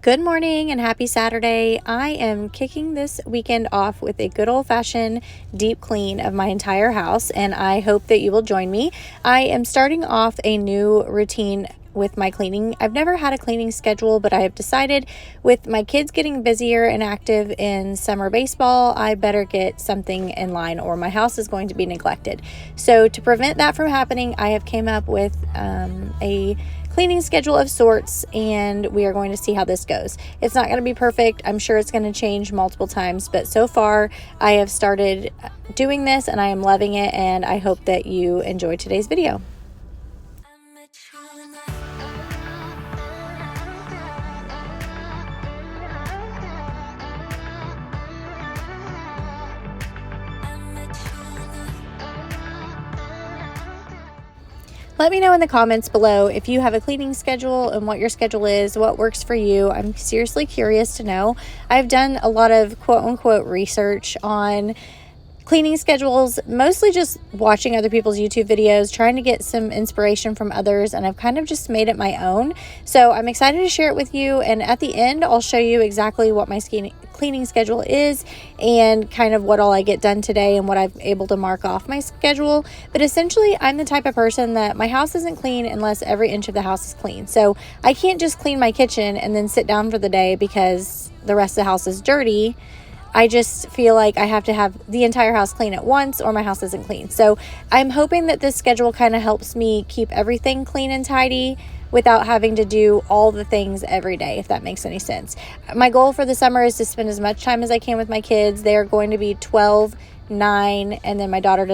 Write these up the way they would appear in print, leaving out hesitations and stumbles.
Good morning and happy Saturday. I am kicking this weekend off with a good old-fashioned deep clean of my entire house, and I hope that you will join me. I am starting off a new routine with my cleaning. I've never had a cleaning schedule, but I have decided with my kids getting busier and active in summer baseball, I better get something in line or my house is going to be neglected. So to prevent that from happening, I have came up with a cleaning schedule of sorts, and we are going to see how this goes. It's not going to be perfect. I'm sure it's going to change multiple times, but so far I have started doing this and I am loving it, and I hope that you enjoy today's video. Let me know in the comments below if you have a cleaning schedule and what your schedule is, what works for you. I'm seriously curious to know. I've done a lot of quote-unquote research on cleaning schedules, mostly just watching other people's YouTube videos, trying to get some inspiration from others, and I've kind of just made it my own. So I'm excited to share it with you, and at the end, I'll show you exactly what my cleaning schedule is and kind of what all I get done today and what I'm able to mark off my schedule. But essentially, I'm the type of person that my house isn't clean unless every inch of the house is clean. So I can't just clean my kitchen and then sit down for the day because the rest of the house is dirty. I just feel like I have to have the entire house clean at once or my house isn't clean. So I'm hoping that this schedule kind of helps me keep everything clean and tidy without having to do all the things every day, if that makes any sense. My goal for the summer is to spend as much time as I can with my kids. They are going to be 12, 9, and then my daughter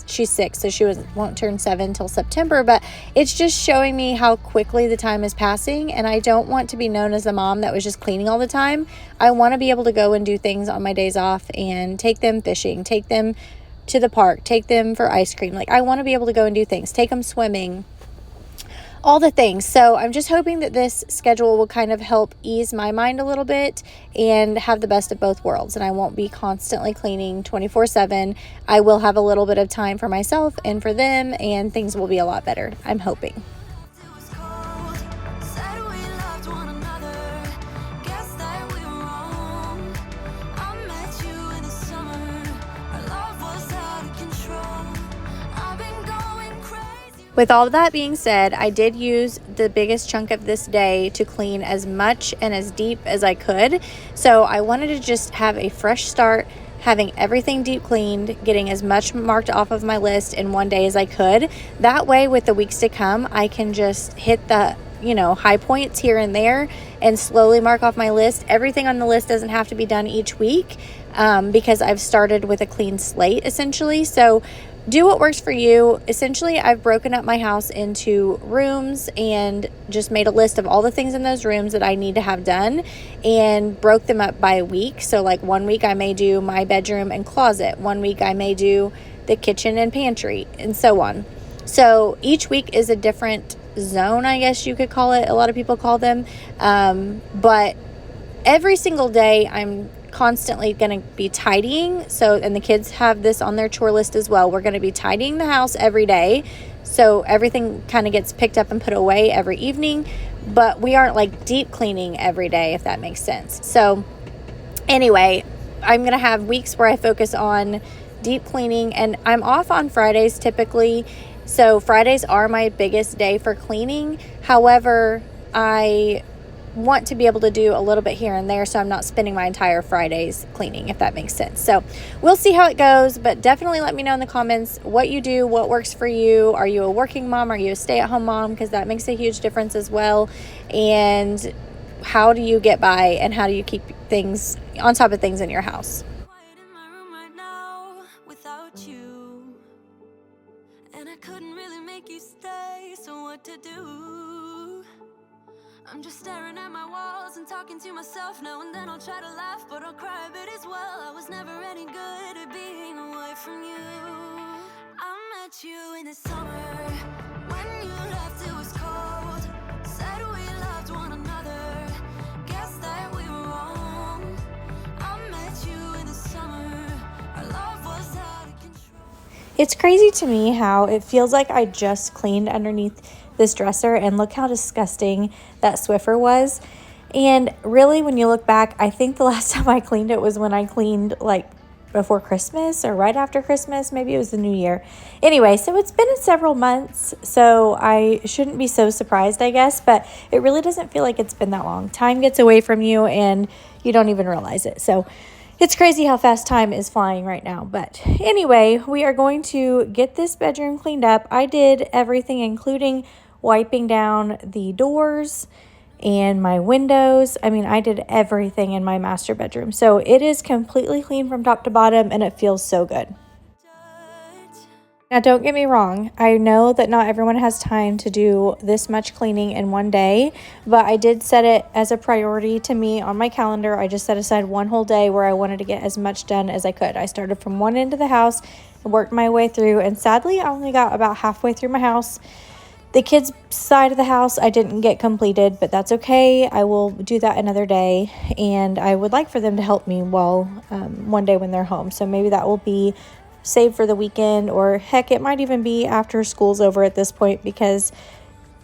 she's 6, so she won't turn 7 till September, but it's just showing me how quickly the time is passing, and I don't want to be known as a mom that was just cleaning all the time. I want to be able to go and do things on my days off and take them fishing, take them to the park, take them for ice cream. Like, I want to be able to go and do things, take them swimming, all the things. So I'm just hoping that this schedule will kind of help ease my mind a little bit and have the best of both worlds. And I won't be constantly cleaning 24/7. I will have a little bit of time for myself and for them, and things will be a lot better, I'm hoping. With all that being said, I did use the biggest chunk of this day to clean as much and as deep as I could. So I wanted to just have a fresh start, having everything deep cleaned, getting as much marked off of my list in one day as I could. That way, with the weeks to come, I can just hit the high points here and there and slowly mark off my list. Everything on the list doesn't have to be done each week because I've started with a clean slate, essentially. So do what works for you. Essentially, I've broken up my house into rooms and just made a list of all the things in those rooms that I need to have done and broke them up by week. So like one week I may do my bedroom and closet. One week I may do the kitchen and pantry, and so on. So each week is a different zone, I guess you could call it. A lot of people call them. But every single day I'm constantly going to be tidying. And the kids have this on their chore list as well. We're going to be tidying the house every day. So everything kind of gets picked up and put away every evening, but we aren't like deep cleaning every day, if that makes sense. So anyway, I'm going to have weeks where I focus on deep cleaning, and I'm off on Fridays typically. So Fridays are my biggest day for cleaning. However, I want to be able to do a little bit here and there, so I'm not spending my entire Fridays cleaning, if that makes sense. So we'll see how it goes, but definitely let me know in the comments what you do, what works for you. Are you a working mom? Are you a stay-at-home mom? Because that makes a huge difference as well. And how do you get by, and how do you keep things on top of things in your house? And I couldn't really make you stay, so what to do? I'm just staring at my walls and talking to myself. Now and then I'll try to laugh, but I'll cry a bit as well. I was never any good at being away from you. I met you in the summer. When you left, it was cold. Said we loved one another. Guess that we were wrong. I met you in the summer. Our love was out of control. It's crazy to me how it feels like I just cleaned underneath this dresser, and look how disgusting that Swiffer was. And really, when you look back, I think the last time I cleaned it was when I cleaned like before Christmas or right after Christmas. Maybe it was the new year. Anyway, so it's been several months, so I shouldn't be so surprised, I guess, but it really doesn't feel like it's been that long. Time gets away from you and you don't even realize it. So it's crazy how fast time is flying right now. But anyway, we are going to get this bedroom cleaned up. I did everything, including wiping down the doors and my windows. I mean, I did everything in my master bedroom. So it is completely clean from top to bottom and it feels so good. Now, don't get me wrong. I know that not everyone has time to do this much cleaning in one day, but I did set it as a priority to me on my calendar. I just set aside one whole day where I wanted to get as much done as I could. I started from one end of the house and worked my way through, and sadly, I only got about halfway through my house. The kids' side of the house I didn't get completed, but that's okay. I will do that another day, and I would like for them to help me one day when they're home. So maybe that will be saved for the weekend, or heck, it might even be after school's over at this point because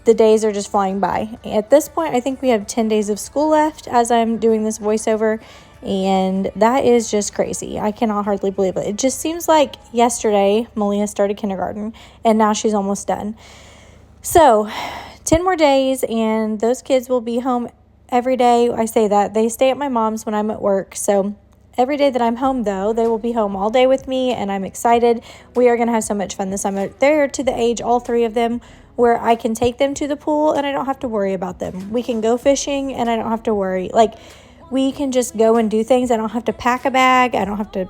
the days are just flying by. At this point, I think we have 10 days of school left as I'm doing this voiceover, and that is just crazy. I cannot hardly believe it. It just seems like yesterday Malia started kindergarten, and now she's almost done. So 10 more days and those kids will be home every day. I say that. They stay at my mom's when I'm at work. So every day that I'm home, though, they will be home all day with me, and I'm excited. We are going to have so much fun this summer. They're to the age, all three of them, where I can take them to the pool and I don't have to worry about them. We can go fishing and I don't have to worry. Like, we can just go and do things. I don't have to pack a bag. I don't have to,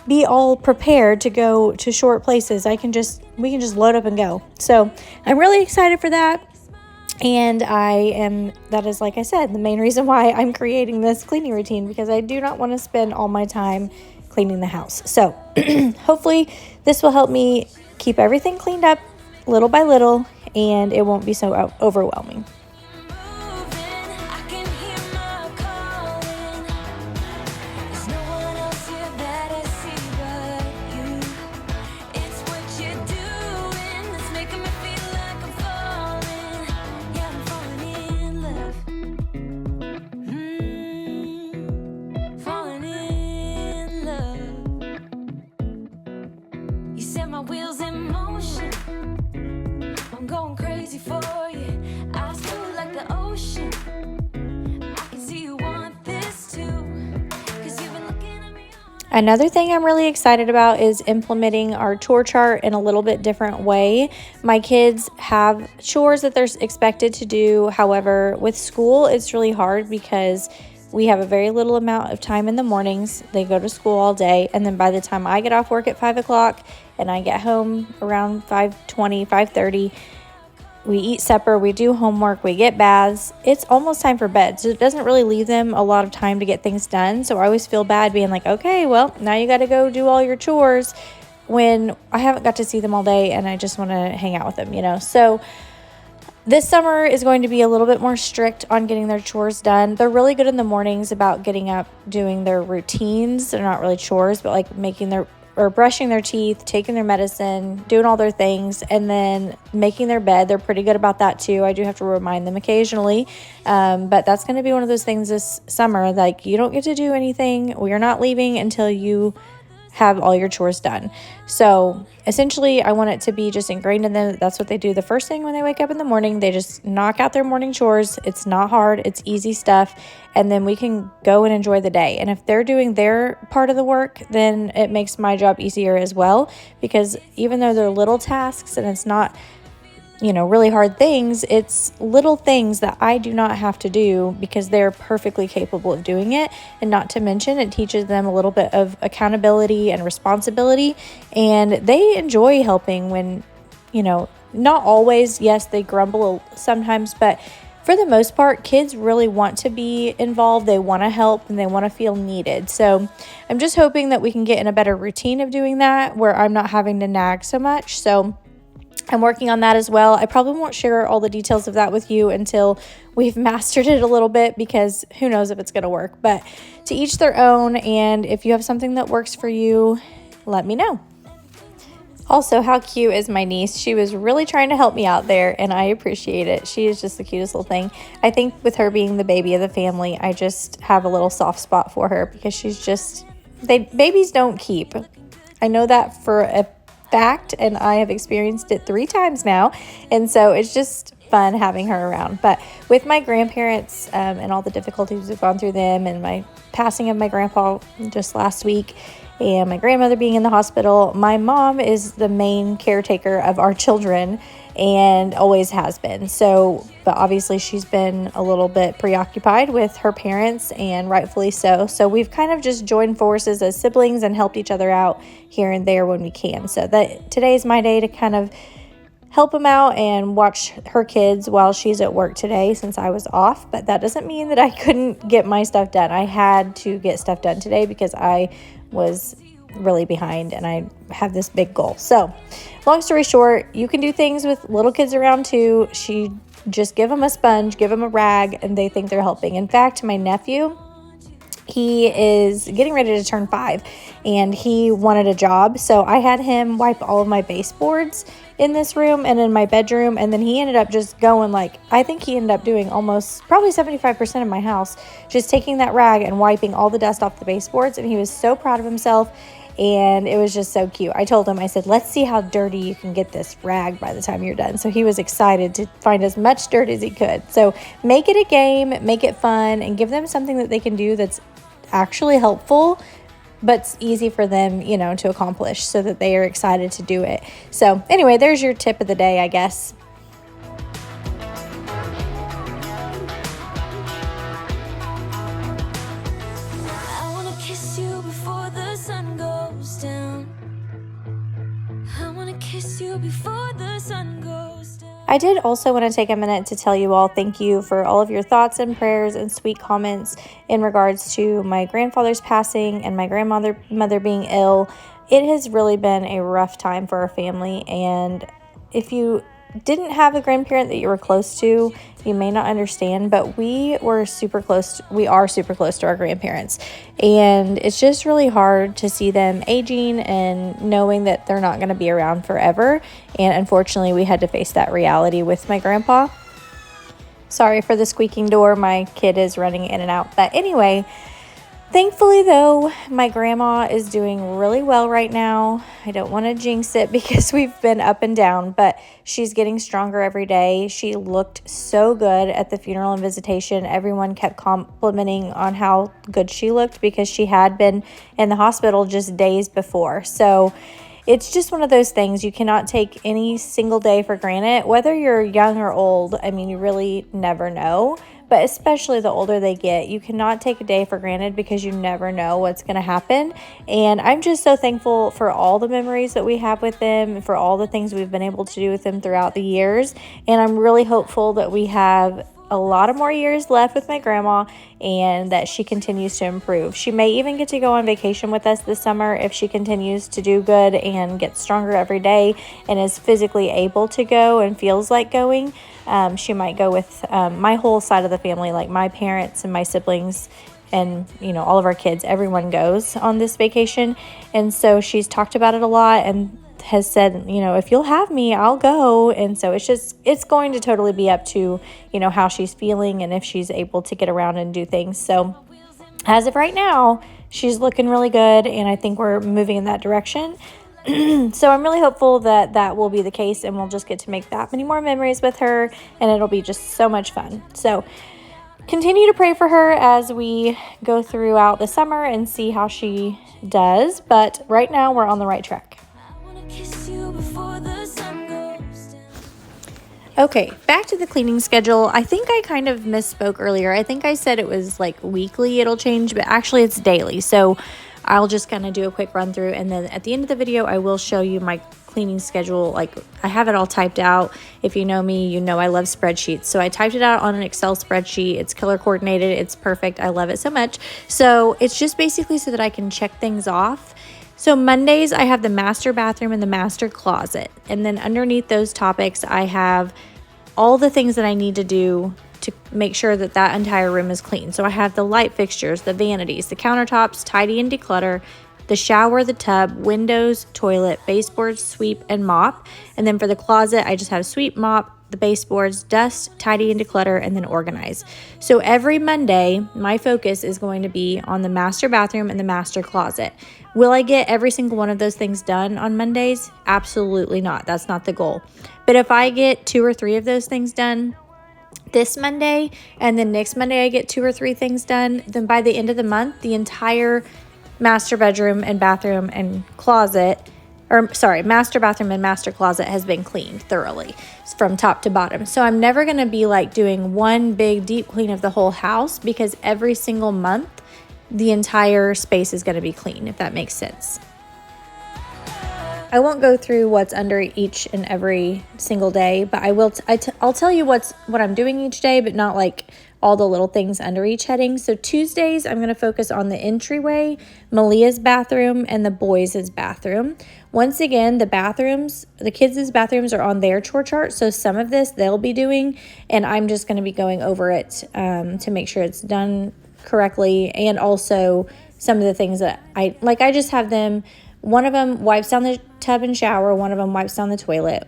be all prepared to go to short places. We can just load up and go. So I'm really excited for that. And that is, like I said, the main reason why I'm creating this cleaning routine, because I do not want to spend all my time cleaning the house. So hopefully this will help me keep everything cleaned up little by little, and it won't be so overwhelming. Another thing I'm really excited about is implementing our chore chart in a little bit different way. My kids have chores that they're expected to do. However, with school, it's really hard because we have a very little amount of time in the mornings. They go to school all day, and then by the time I get off work at 5 o'clock and I get home around 5:20, 5:30, we eat supper, we do homework, we get baths. It's almost time for bed. So it doesn't really leave them a lot of time to get things done. So I always feel bad being like, okay, well, now you got to go do all your chores when I haven't got to see them all day and I just want to hang out with them, So this summer is going to be a little bit more strict on getting their chores done. They're really good in the mornings about getting up, doing their routines. They're not really chores, but like brushing their teeth, taking their medicine, doing all their things, and then making their bed. They're pretty good about that too. I do have to remind them occasionally, but that's going to be one of those things this summer. Like, you don't get to do anything. We are not leaving until you have all your chores done. So essentially, I want it to be just ingrained in them. That's what they do the first thing when they wake up in the morning. They just knock out their morning chores. It's not hard. It's easy stuff. And then we can go and enjoy the day. And if they're doing their part of the work, then it makes my job easier as well, because even though they're little tasks and it's not really hard things, it's little things that I do not have to do because they're perfectly capable of doing it. And not to mention, it teaches them a little bit of accountability and responsibility, and they enjoy helping when, not always. Yes, they grumble sometimes, but for the most part, kids really want to be involved. They want to help and they want to feel needed. So I'm just hoping that we can get in a better routine of doing that where I'm not having to nag so much. So I'm working on that as well. I probably won't share all the details of that with you until we've mastered it a little bit, because who knows if it's going to work. But to each their own, and if you have something that works for you, let me know. Also, how cute is my niece? She was really trying to help me out there, and I appreciate it. She is just the cutest little thing. I think with her being the baby of the family, I just have a little soft spot for her because she's just, babies don't keep. I know that for a fact, and I have experienced it 3 times now, and so it's just fun having her around. But with my grandparents and all the difficulties we've gone through them, and my passing of my grandpa just last week, and my grandmother being in the hospital, my mom is the main caretaker of our children and always has been. So, but obviously she's been a little bit preoccupied with her parents, and rightfully so. So we've kind of just joined forces as siblings and helped each other out here and there when we can. So that today's my day to kind of help them out and watch her kids while she's at work today since I was off. But that doesn't mean that I couldn't get my stuff done. I had to get stuff done today because I was really behind and I have this big goal. So long story short, you can do things with little kids around too. She just give them a sponge, give them a rag, and they think they're helping. In fact, my nephew, he is getting ready to turn 5 and he wanted a job. So I had him wipe all of my baseboards in this room and in my bedroom. And then he ended up just going I think he ended up doing probably 75% of my house, just taking that rag and wiping all the dust off the baseboards. And he was so proud of himself. And it was just so cute. I told him, I said, let's see how dirty you can get this rag by the time you're done. So he was excited to find as much dirt as he could. So make it a game, make it fun, and give them something that they can do that's actually helpful, but it's easy for them, to accomplish so that they are excited to do it. So anyway, there's your tip of the day, I guess. I wanna kiss you before the sun goes down. I wanna kiss you before the sun goes down. I did also want to take a minute to tell you all thank you for all of your thoughts and prayers and sweet comments in regards to my grandfather's passing and my grandmother being ill. It has really been a rough time for our family, and if you didn't have a grandparent that you were close to, you may not understand, but we are super close to our grandparents, and it's just really hard to see them aging and knowing that they're not going to be around forever. And unfortunately, we had to face that reality with my grandpa. Sorry for the squeaking door, my kid is running in and out. But anyway, thankfully, though, my grandma is doing really well right now. I don't want to jinx it because we've been up and down, but she's getting stronger every day. She looked so good at the funeral and visitation. Everyone kept complimenting on how good she looked because she had been in the hospital just days before. So it's just one of those things. You cannot take any single day for granted, whether you're young or old. I mean, you really never know. But especially the older they get, you cannot take a day for granted because you never know what's going to happen. And I'm just so thankful for all the memories that we have with them and for all the things we've been able to do with them throughout the years. And I'm really hopeful that we have a lot of more years left with my grandma and that she continues to improve. She may even get to go on vacation with us this summer if she continues to do good and gets stronger every day and is physically able to go and feels like going. She might go with my whole side of the family, like my parents and my siblings and, all of our kids. Everyone goes on this vacation. And so she's talked about it a lot and has said, if you'll have me, I'll go. And so it's going to totally be up to, how she's feeling and if she's able to get around and do things. So as of right now, she's looking really good. And I think we're moving in that direction. So I'm really hopeful that that will be the case and we'll just get to make that many more memories with her and it'll be just so much fun. So continue to pray for her as we go throughout the summer and see how she does. But right now we're on the right track. Okay, back to the cleaning schedule. I think I kind of misspoke earlier. I think I said it was weekly it'll change, but actually it's daily. So I'll just kind of do a quick run through, and then at the end of the video I will show you my cleaning schedule. I have it all typed out. If you know me, you know I love spreadsheets. So I typed it out on an Excel spreadsheet. It's color coordinated. It's perfect. I love it so much. So it's just basically so that I can check things off. So Mondays, I have the master bathroom and the master closet. And then underneath those topics, I have all the things that I need to do to make sure that that entire room is clean. So I have the light fixtures, the vanities, the countertops, tidy and declutter, the shower, the tub, windows, toilet, baseboards, sweep, and mop. And then for the closet, I just have sweep, mop, the baseboards, dust, tidy and declutter, and then organize. So every Monday, my focus is going to be on the master bathroom and the master closet. Will I get every single one of those things done on Mondays? Absolutely not. That's not the goal. But if I get 2 or 3 of those things done this Monday, and then next Monday I get 2 or 3 things done, then by the end of the month, the entire master bedroom and bathroom and closet, master bathroom and master closet has been cleaned thoroughly from top to bottom. So I'm never going to be like doing one big deep clean of the whole house, because every single month the entire space is going to be clean, if that makes sense. I won't go through what's under each and every single day, but I will. I'll tell you what I'm doing each day, but not like all the little things under each heading. So Tuesdays, I'm going to focus on the entryway, Malia's bathroom, and the boys' bathroom. Once again, the kids' bathrooms are on their chore chart, so some of this they'll be doing, and I'm just going to be going over it to make sure it's done correctly, and also some of the things that I just have them. One of them wipes down the tub and shower. One of them wipes down the toilet.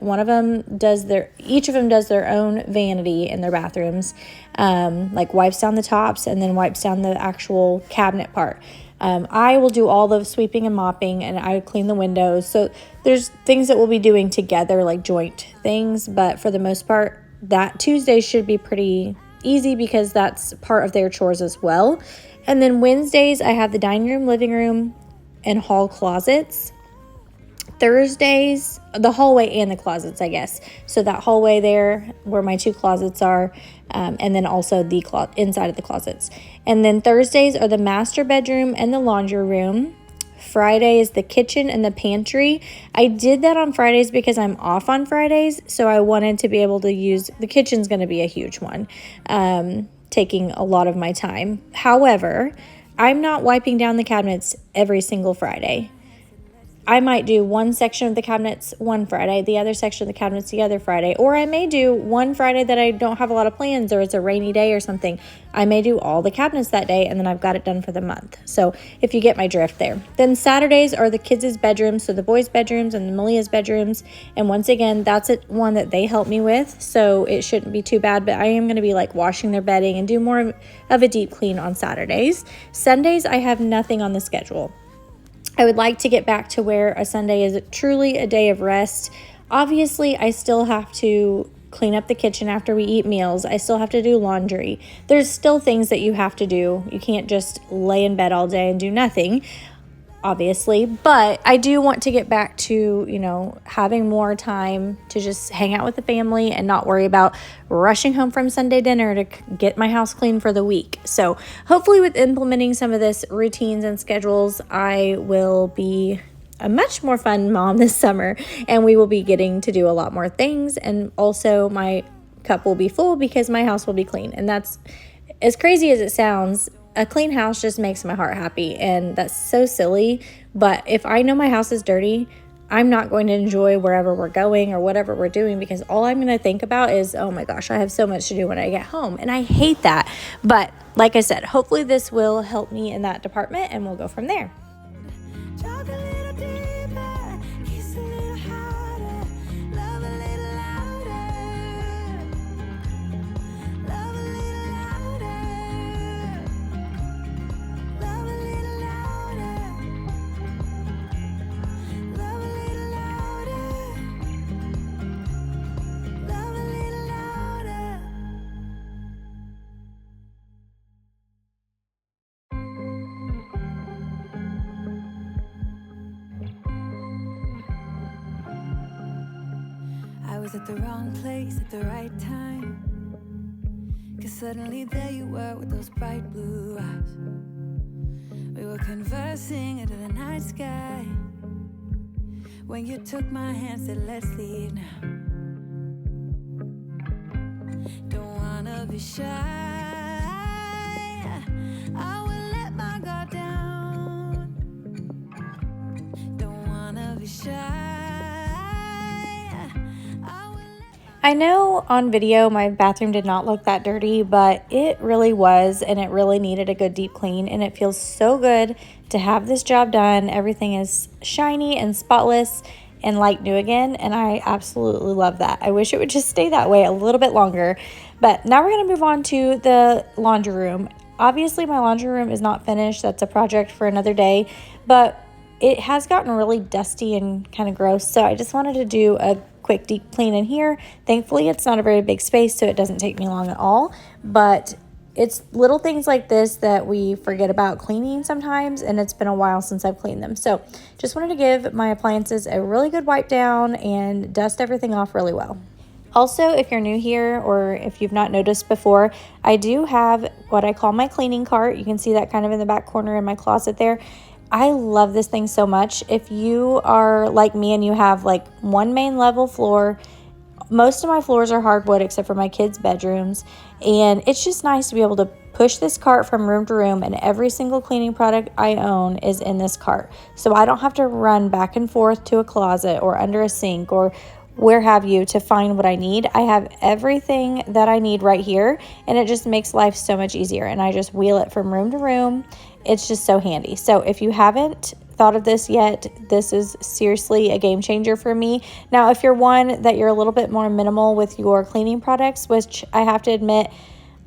Each of them does their own vanity in their bathrooms, like wipes down the tops and then wipes down the actual cabinet part. I will do all the sweeping and mopping, and I clean the windows. So there's things that we'll be doing together, like joint things. But for the most part, that Tuesday should be pretty easy because that's part of their chores as well. And then Wednesdays, I have the dining room, living room, and hall closets. Thursdays, the hallway and the closets, I guess. So that hallway there where my 2 closets are, and then also the inside of the closets. And then Thursdays are the master bedroom and the laundry room. Friday is the kitchen and the pantry. I did that on Fridays because I'm off on Fridays, so I wanted to be able to use the kitchen's going to be a huge one, taking a lot of my time. However, I'm not wiping down the cabinets every single Friday. I might do one section of the cabinets one Friday, the other section of the cabinets the other Friday, or I may do one Friday that I don't have a lot of plans or it's a rainy day or something. I may do all the cabinets that day, and then I've got it done for the month. So if you get my drift there. Then Saturdays are the kids' bedrooms, so the boys' bedrooms and the Malia's bedrooms. And once again, that's one that they help me with, so it shouldn't be too bad, but I am going to be like washing their bedding and do more of a deep clean on Saturdays. Sundays, I have nothing on the schedule. I would like to get back to where a Sunday is truly a day of rest. Obviously, I still have to clean up the kitchen after we eat meals. I still have to do laundry. There's still things that you have to do. You can't just lay in bed all day and do nothing, obviously. But I do want to get back to, having more time to just hang out with the family and not worry about rushing home from Sunday dinner to get my house clean for the week. So hopefully with implementing some of this routines and schedules, I will be a much more fun mom this summer, and we will be getting to do a lot more things. And also my cup will be full because my house will be clean. And that's, as crazy as it sounds, a clean house just makes my heart happy, and that's so silly. But if I know my house is dirty, I'm not going to enjoy wherever we're going or whatever we're doing, because all I'm going to think about is, oh my gosh, I have so much to do when I get home. And I hate that. But like I said, hopefully this will help me in that department, and we'll go from there. Talk a little deeper, kiss a little harder, love a little louder, love a little louder, love a little louder, love a little louder, love a little louder. I was at the wrong place at the right time, 'cause suddenly there you were with those bright blue eyes. We were conversing under the night sky, when you took my hand, said let's leave now. Don't wanna be shy, I will let my guard down. Don't wanna be shy. I know on video my bathroom did not look that dirty, but it really was, and it really needed a good deep clean, and it feels so good to have this job done. Everything is shiny and spotless and like new again, and I absolutely love that. I wish it would just stay that way a little bit longer. But now we're going to move on to the laundry room. Obviously my laundry room is not finished. That's a project for another day, but it has gotten really dusty and kind of gross, so I just wanted to do a quick deep clean in here. Thankfully it's not a very big space, so it doesn't take me long at all, but it's little things like this that we forget about cleaning sometimes, and it's been a while since I've cleaned them. So just wanted to give my appliances a really good wipe down and dust everything off really well. Also, if you're new here or if you've not noticed before, I do have what I call my cleaning cart. You can see that kind of in the back corner in my closet there. I love this thing so much. If you are like me and you have like one main level floor, most of my floors are hardwood except for my kids' bedrooms, and it's just nice to be able to push this cart from room to room, and every single cleaning product I own is in this cart. So I don't have to run back and forth to a closet or under a sink or where have you to find what I need. I have everything that I need right here, and it just makes life so much easier, and I just wheel it from room to room. It's just so handy. So if you haven't thought of this yet, this is seriously a game changer for me. Now, if you're one that you're a little bit more minimal with your cleaning products, which I have to admit,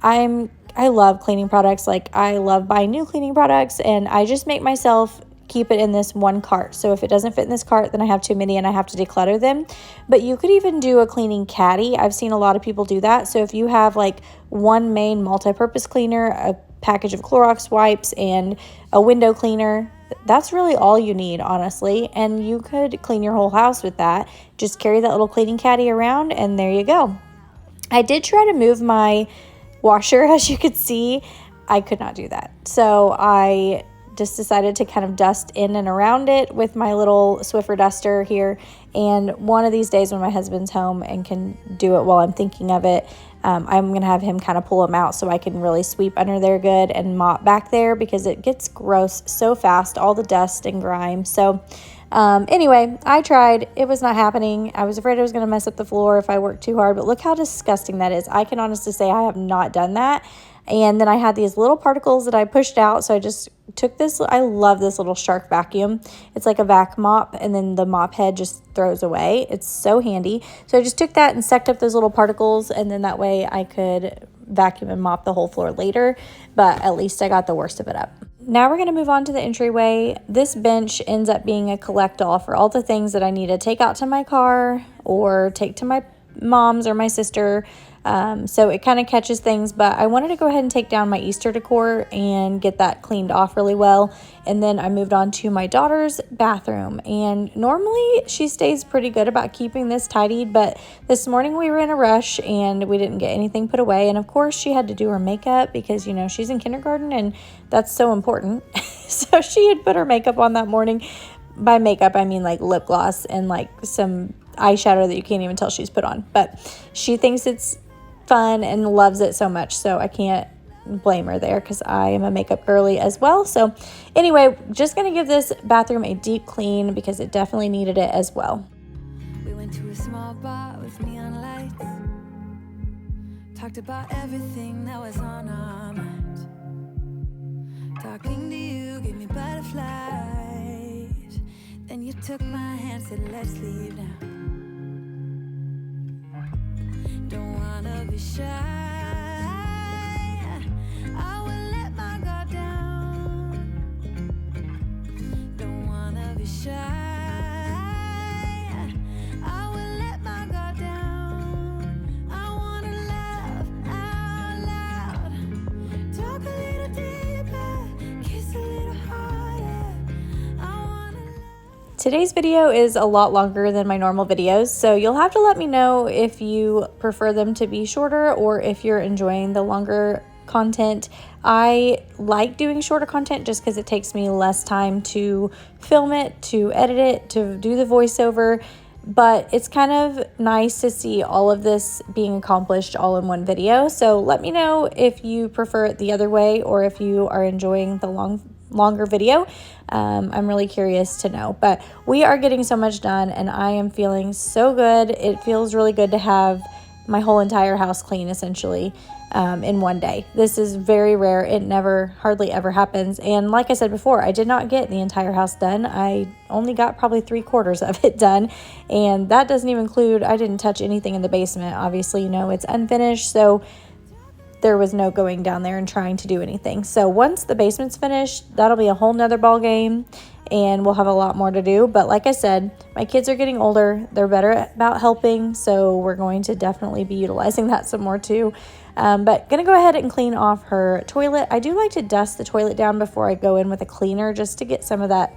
I love cleaning products. Like, I love buying new cleaning products, and I just make myself keep it in this one cart. So if it doesn't fit in this cart, then I have too many and I have to declutter them. But you could even do a cleaning caddy. I've seen a lot of people do that. So if you have like one main multi-purpose cleaner, a package of Clorox wipes, and a window cleaner, that's really all you need, honestly. And you could clean your whole house with that. Just carry that little cleaning caddy around, and there you go. I did try to move my washer, as you could see. I could not do that. So I just decided to kind of dust in and around it with my little Swiffer duster here. And one of these days when my husband's home and can do it while I'm thinking of it, I'm going to have him kind of pull them out so I can really sweep under there good and mop back there, because it gets gross so fast, all the dust and grime. So anyway, I tried. It was not happening. I was afraid I was going to mess up the floor if I worked too hard, but look how disgusting that is. I can honestly say I have not done that. And then I had these little particles that I pushed out, so I just took this. I love this little shark vacuum. It's like a vac mop, and then the mop head just throws away. It's so handy. So I just took that and sucked up those little particles, and then that way I could vacuum and mop the whole floor later, but at least I got the worst of it up. Now we're going to move on to the entryway. This bench ends up being a collect-all for all the things that I need to take out to my car or take to my mom's or my sister. So it kind of catches things, but I wanted to go ahead and take down my Easter decor and get that cleaned off really well. And then I moved on to my daughter's bathroom, and normally she stays pretty good about keeping this tidied, but this morning we were in a rush and we didn't get anything put away. And of course she had to do her makeup because, you know, she's in kindergarten and that's so important. So she had put her makeup on that morning. By makeup, I mean like lip gloss and like some eyeshadow that you can't even tell she's put on, but she thinks it's fun and loves it so much, so I can't blame her there because I am a makeup girly as well. So anyway, just gonna give this bathroom a deep clean because it definitely needed it as well. We went to a small bar with neon lights, talked about everything that was on our minds. Talking to you gave me butterflies, then you took my hand, said let's leave now. Don't wanna be shy, I will let my guard down. Don't wanna be shy, I will let my guard down. I wanna laugh out loud, talk a little deeper, kiss a little harder. I wanna laugh. Today's video is a lot longer than my normal videos, so you'll have to let me know if you prefer them to be shorter or if you're enjoying the longer content. I like doing shorter content just because it takes me less time to film it, to edit it, to do the voiceover, but it's kind of nice to see all of this being accomplished all in one video. So let me know if you prefer it the other way or if you are enjoying the longer video. I'm really curious to know, but we are getting so much done and I am feeling so good. It feels really good to have my whole entire house clean essentially in one day. This is very rare. It never, hardly ever happens. And like I said before, I did not get the entire house done. I only got probably 3/4 of it done. And that doesn't even include, I didn't touch anything in the basement. Obviously, you know, it's unfinished. So there was no going down there and trying to do anything. So once the basement's finished, that'll be a whole nother ball game, and we'll have a lot more to do. But like I said, my kids are getting older. They're better about helping, so we're going to definitely be utilizing that some more too. But gonna go ahead and clean off her toilet. I do like to dust the toilet down before I go in with a cleaner, just to get some of that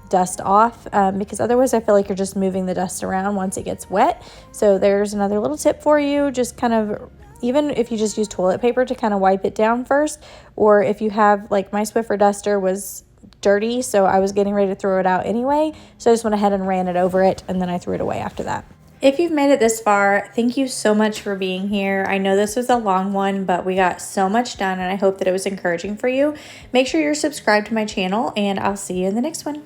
dust off, because otherwise I feel like you're just moving the dust around once it gets wet. So there's another little tip for you. Just kind of, even if you just use toilet paper to kind of wipe it down first, or if you have, like my Swiffer duster was dirty, so I was getting ready to throw it out anyway, so I just went ahead and ran it over it, and then I threw it away after that. If you've made it this far, thank you so much for being here. I know this was a long one, but we got so much done, and I hope that it was encouraging for you. Make sure you're subscribed to my channel, and I'll see you in the next one.